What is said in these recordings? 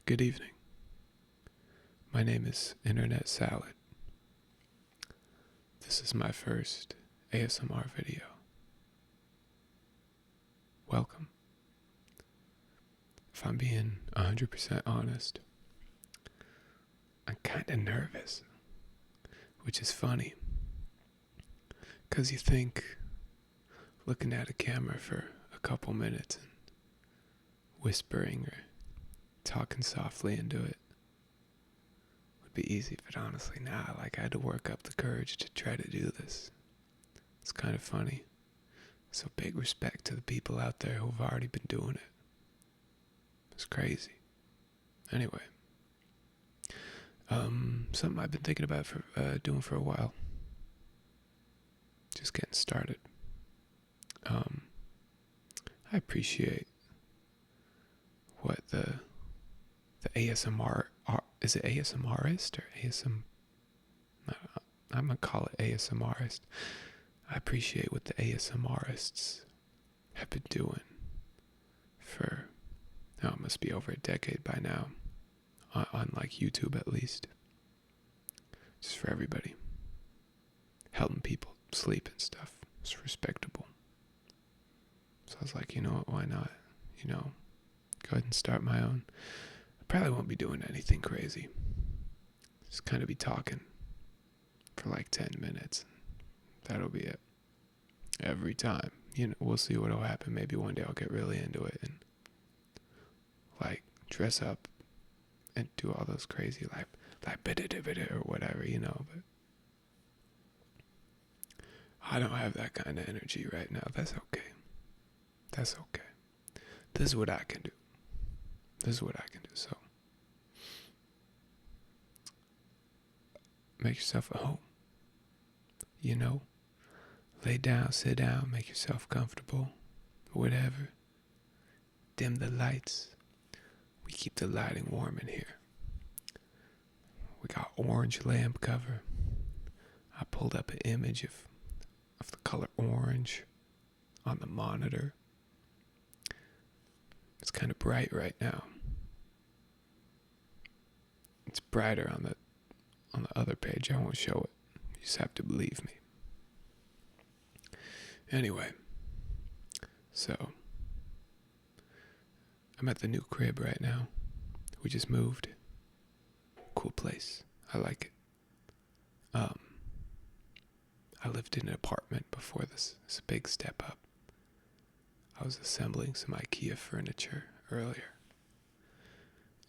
Good evening. My name is Internet Salad. This is my first ASMR video. Welcome. If I'm being 100% honest, I'm kinda nervous, which is funny, 'cause you think looking at a camera for a couple minutes and whispering or talking softly into it would be easy, but honestly, nah, I had to work up the courage to try to do this. It's kind of funny. So big respect to the people out there who've already been doing it. It's crazy. Anyway, something I've been thinking about doing for a while. Just getting started. I appreciate what the ASMR is it ASMRist or ASM? I'm gonna call it ASMRist. I appreciate what the ASMRists have been doing for, it must be over a decade by now, on like YouTube at least. Just for everybody. Helping people sleep and stuff. It's respectable. So I was like, you know what, why not? Go ahead and start my own. I probably won't be doing anything crazy. Just kind of be talking for like 10 minutes. That'll be it. Every time. We'll see what'll happen. Maybe one day I'll get really into it and dress up and do all those crazy like bit or whatever, but I don't have that kind of energy right now. That's okay. This is what I can do. So make yourself at home. Lay down, sit down, make yourself comfortable, whatever. Dim the lights. We keep the lighting warm in here. We got orange lamp cover. I pulled up an image of the color orange on the monitor. It's kind of bright right now. It's brighter on the other page. I won't show it. You just have to believe me. Anyway, so I'm at the new crib right now. We just moved. Cool place. I like it. I lived in an apartment before this. It's a big step up. I was assembling some IKEA furniture earlier.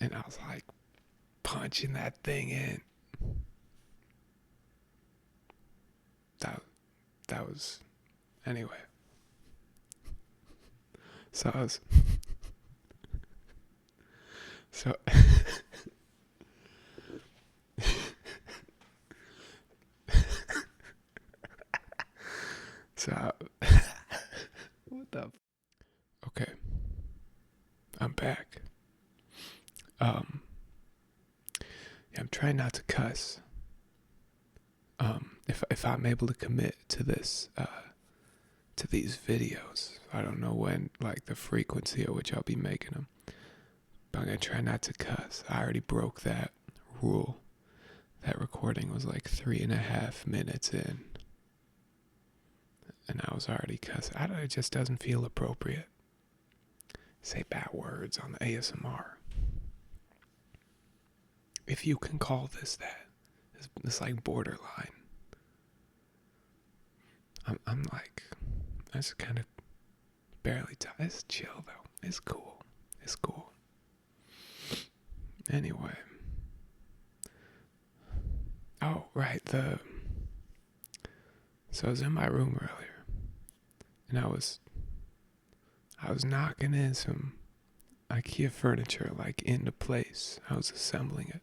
And I was like punching that thing in. That was anyway. So I was so so what the okay, I'm back. I'm trying not to cuss. If I'm able to commit to this, to these videos, I don't know when, the frequency at which I'll be making them, but I'm gonna try not to cuss. I already broke that rule. That recording was 3.5 minutes in, and I was already cussing. It just doesn't feel appropriate. Say bad words on the ASMR. If you can call this that. It's borderline. I'm that's kind of barely it's chill though. It's cool. Anyway. Oh, right, so I was in my room earlier and I was knocking in some IKEA furniture into place. I was assembling it.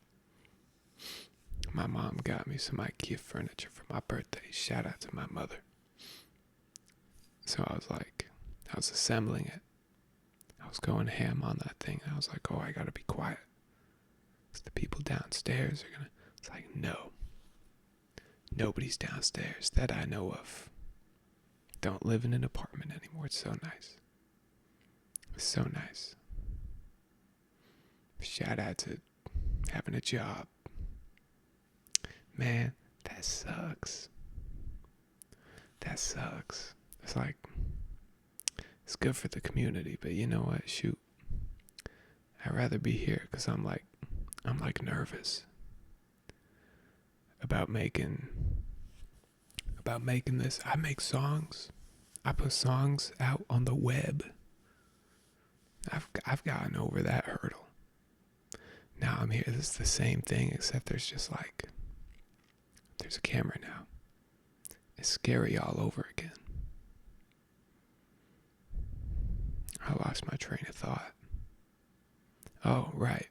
My mom got me some IKEA furniture for my birthday. Shout out to my mother. So I was assembling it. I was going ham on that thing. I was like, oh, I gotta be quiet. Because the people downstairs are gonna. It's no. Nobody's downstairs that I know of. Don't live in an apartment anymore. It's so nice. Shout out to having a job. Man, that sucks. That sucks. It's like, it's good for the community, but you know what? Shoot. I'd rather be here because I'm like nervous about making this. I make songs. I put songs out on the web. I've gotten over that hurdle. Now I'm here. This is the same thing, except there's a camera now. It's scary all over again. I lost my train of thought. Oh, right.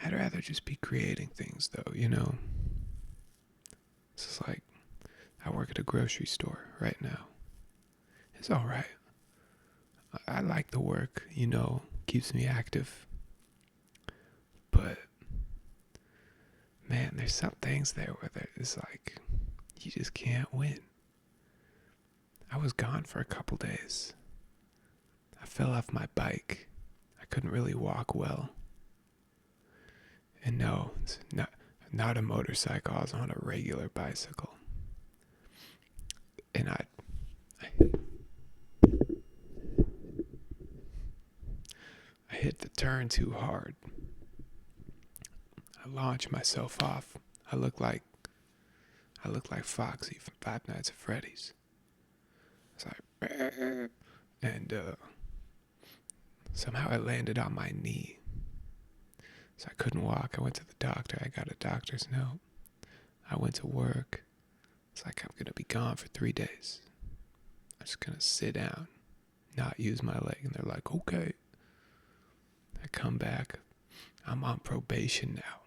I'd rather just be creating things, though, you know? It's just like, I work at a grocery store right now. It's all right. I like the work, you know, keeps me active. But, man, there's some things there where it's like, you just can't win. I was gone for a couple days. I fell off my bike. I couldn't really walk well. And no, it's not a motorcycle. I was on a regular bicycle. And I hit the turn too hard. I launched myself off. I look like Foxy from Five Nights at Freddy's. It's like, and somehow I landed on my knee. So I couldn't walk. I went to the doctor. I got a doctor's note. I went to work. It's like I'm going to be gone for 3 days. I'm just going to sit down, not use my leg. And they're like, okay. I come back. I'm on probation now.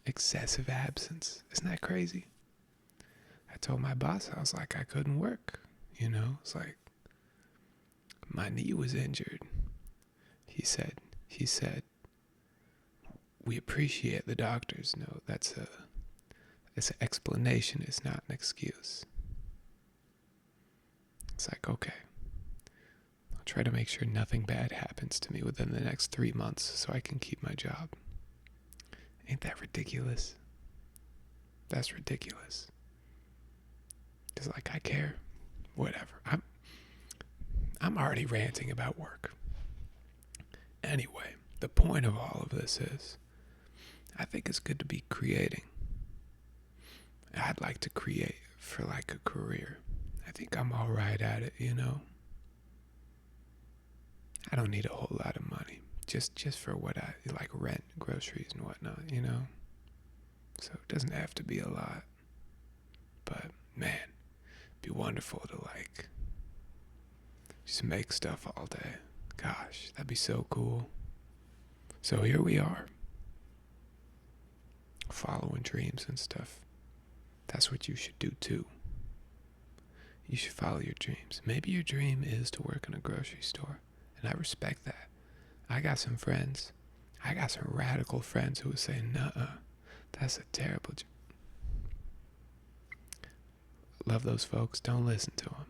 Excessive absence. Isn't that crazy? I told my boss, I was like, I couldn't work. You know, it's like, my knee was injured. He said, we appreciate the doctor's note. That's an explanation. It's not an excuse. It's like, okay. I'll try to make sure nothing bad happens to me within the next 3 months so I can keep my job. Ain't that ridiculous? That's ridiculous. Just like I care. Whatever. I'm already ranting about work. Anyway, the point of all of this is, I think it's good to be creating. I'd like to create for like a career. I think I'm all right at it, you know? I don't need a whole lot of money. Just for what I like, rent, groceries and whatnot, you know? So it doesn't have to be a lot. But man, it'd be wonderful to like just make stuff all day. Gosh, that'd be so cool. So here we are, following dreams and stuff. That's what you should do too. You should follow your dreams. Maybe your dream is to work in a grocery store, and I respect that. I got some radical friends who would say, nuh-uh, that's a terrible dream. Love those folks. Don't listen to them.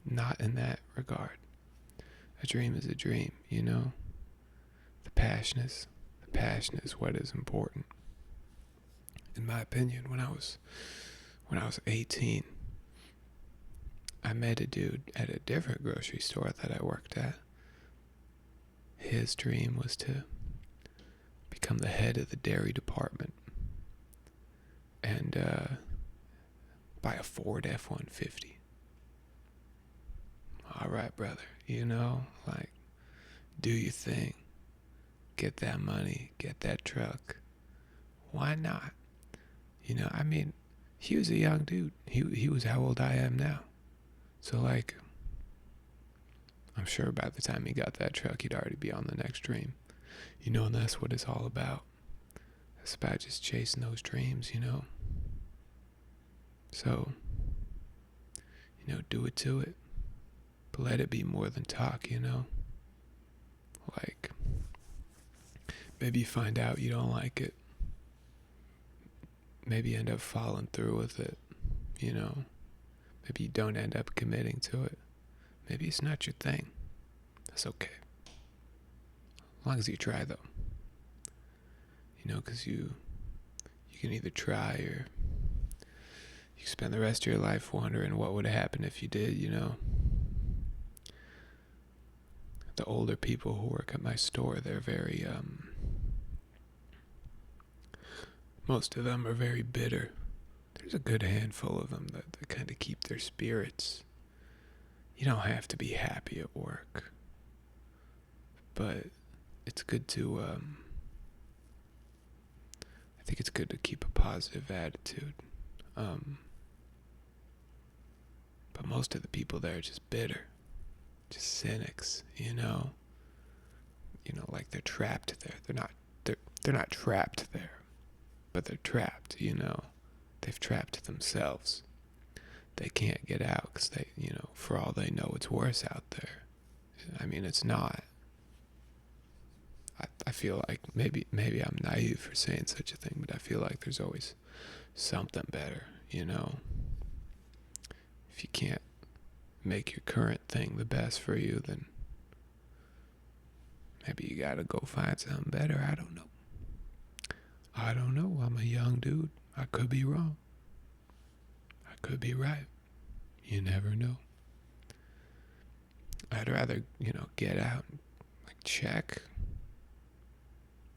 Not in that regard. A dream is a dream, you know? The passion is what is important. In my opinion, when I was 18, I met a dude at a different grocery store that I worked at. His dream was to become the head of the dairy department and buy a Ford F-150. All right, brother, you know, like, do your thing. Get that money, get that truck. Why not? You know, I mean, he was a young dude. He was how old I am now. So, like, I'm sure by the time he got that truck, he'd already be on the next dream. You know, and that's what it's all about. It's about just chasing those dreams, you know? So, you know, do it to it. But let it be more than talk, you know? Like, maybe you find out you don't like it. Maybe you end up following through with it, you know? Maybe you don't end up committing to it. Maybe it's not your thing. That's okay. long as you try, though. Because you can either try or you spend the rest of your life wondering what would happen if you did. The older people who work at my store, they're very, most of them are very bitter. There's a good handful of them that kind of keep their spirits. You don't have to be happy at work, but it's good to, I think it's good to keep a positive attitude. But most of the people there are just bitter, just cynics, like they're trapped there. They're not trapped there, but they're trapped, They've trapped themselves. They can't get out because for all they know, it's worse out there. I mean, it's not. I feel like maybe I'm naive for saying such a thing, but I feel like there's always something better, If you can't make your current thing the best for you, then maybe you gotta go find something better. I don't know. I'm a young dude. I could be wrong. I could be right. You never know. I'd rather, get out and check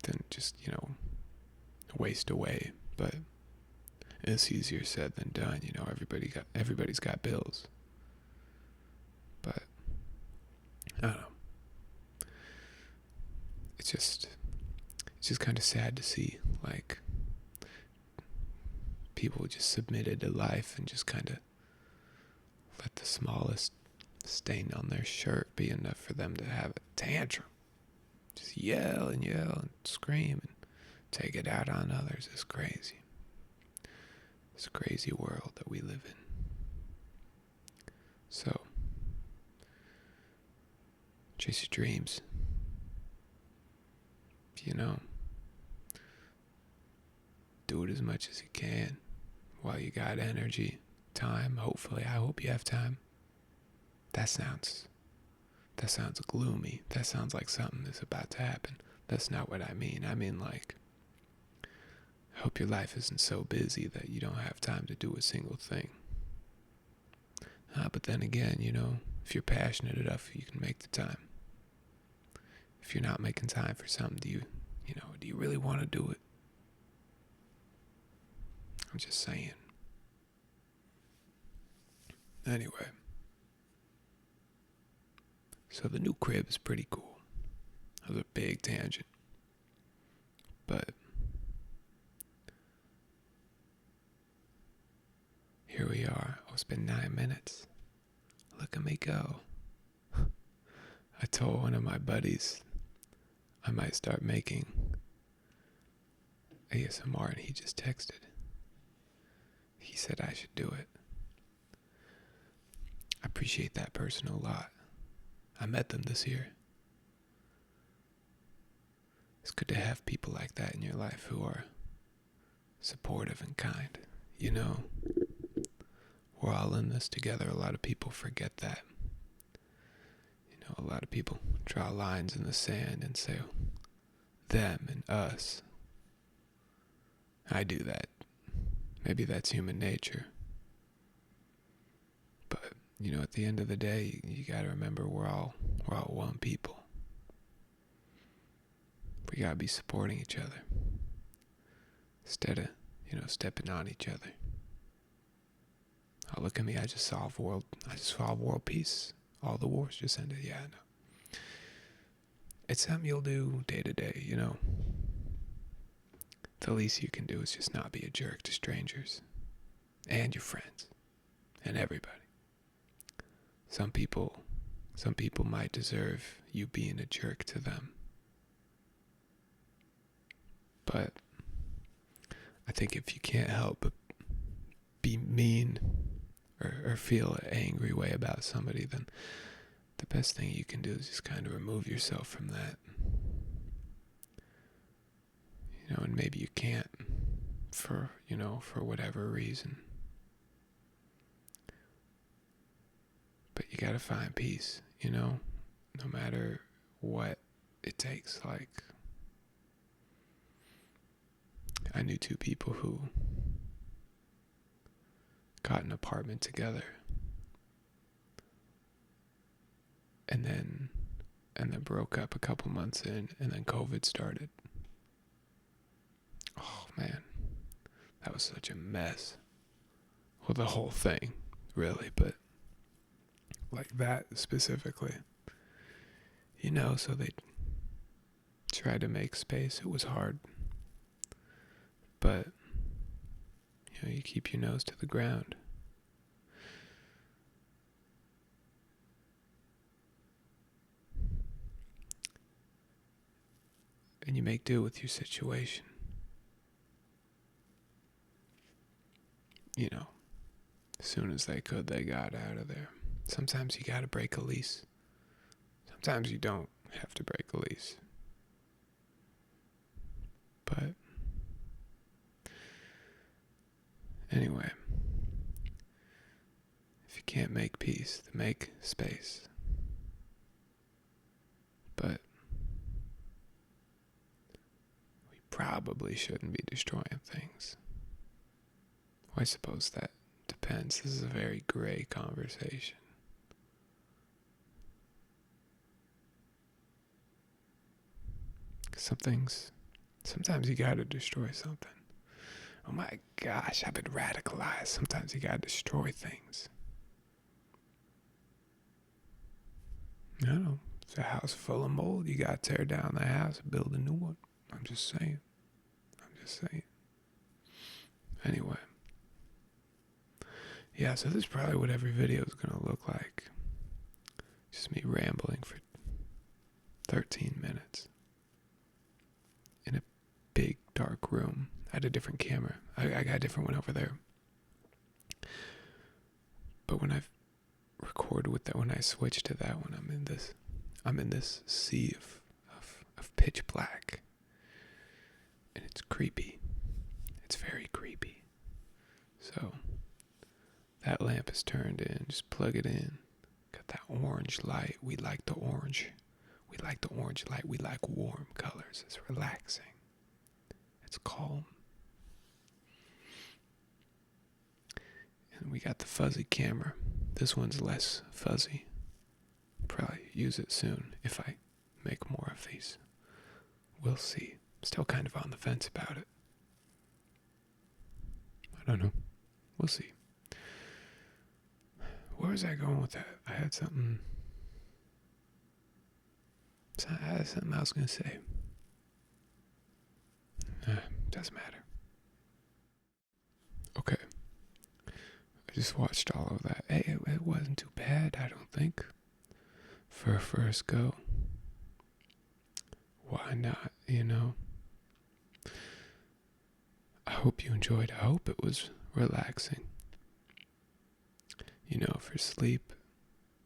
than just, waste away. But it's easier said than done. Everybody's got bills. But I don't know. It's just kind of sad to see, like, people just submitted to life and just kind of let the smallest stain on their shirt be enough for them to have a tantrum. Just yell and scream and take it out on others. It's crazy. It's a crazy world that we live in. So, chase your dreams. Do it as much as you can while you got energy, time. Hopefully, I hope you have time. That sounds gloomy. That sounds like something is about to happen. That's not what I mean. I mean, like, I hope your life isn't so busy that you don't have time to do a single thing. But then again, if you're passionate enough, you can make the time. If you're not making time for something, do you really want to do it? I'm just saying. Anyway. So the new crib is pretty cool. That was a big tangent. But here we are. Oh, it's been 9 minutes. Look at me go. I told one of my buddies I might start making ASMR, and he just texted. He said I should do it. I appreciate that person a lot. I met them this year. It's good to have people like that in your life who are supportive and kind. We're all in this together. A lot of people forget that. A lot of people draw lines in the sand and say them and us. I do that. Maybe that's human nature. But, at the end of the day, you gotta remember we're all one people. We gotta be supporting each other instead of, stepping on each other. Oh, look at me, I just solved world peace. All the wars just ended. Yeah, I know. It's something you'll do day to day, The least you can do is just not be a jerk to strangers and your friends and everybody. Some people might deserve you being a jerk to them. But I think if you can't help but be mean or feel an angry way about somebody, then the best thing you can do is just kind of remove yourself from that. And maybe you can't for whatever reason. But you gotta find peace, no matter what it takes. Like, I knew two people who got an apartment together, and then broke up a couple months in, and then COVID started. Oh man, that was such a mess. Well, the whole thing, really, but like that specifically. So they tried to make space. It was hard, but you keep your nose to the ground. And you make do with your situation. As soon as they could, they got out of there. Sometimes you gotta break a lease. Sometimes you don't have to break a lease. But anyway, if you can't make peace, then make space. But we probably shouldn't be destroying things. Well, I suppose that depends. This is a very gray conversation. Sometimes you gotta destroy something. Oh my gosh, I've been radicalized. Sometimes you gotta destroy things. No, it's a house full of mold. You gotta tear down the house and build a new one. I'm just saying. Anyway. Yeah, so this is probably what every video is gonna look like. Just me rambling for 13 minutes. In a big dark room. I had a different camera. I got a different one over there. But when I record with that, when I switch to that one, I'm in this sea of pitch black. And it's creepy. It's very creepy. So that lamp is turned in. Just plug it in. Got that orange light. We like the orange. We like the orange light. We like warm colors. It's relaxing. It's calm. And we got the fuzzy camera. This one's less fuzzy. Probably use it soon if I make more of these. We'll see. Still kind of on the fence about it. I don't know. We'll see. Where was I going with that? I had something I was going to say. Doesn't matter. Okay. I just watched all of that. Hey, it wasn't too bad, I don't think. For a first go. Why not, I hope you enjoyed. I hope it was relaxing. For sleep,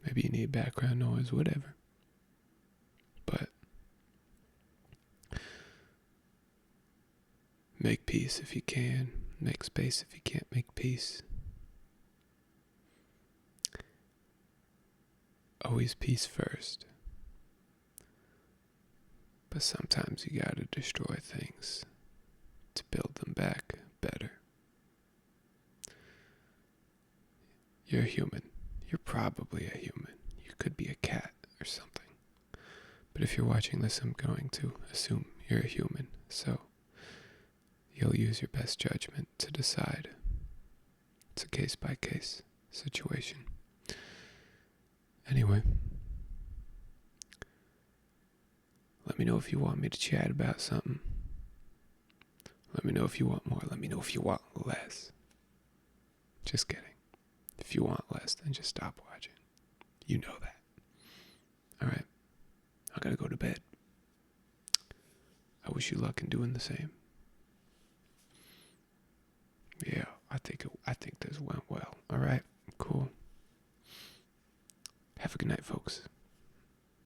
maybe you need background noise, whatever. But make peace if you can. Make space if you can't make peace. Always peace first. But sometimes you gotta destroy things to build them back better. You're a human. You're probably a human. You could be a cat or something. But if you're watching this, I'm going to assume you're a human. So you'll use your best judgment to decide. It's a case-by-case situation. Anyway, let me know if you want me to chat about something. Let me know if you want more. Let me know if you want less. Just kidding. If you want less, then just stop watching. You know that. Alright. I gotta go to bed. I wish you luck in doing the same. Yeah, I think this went well. Alright, cool. Have a good night, folks.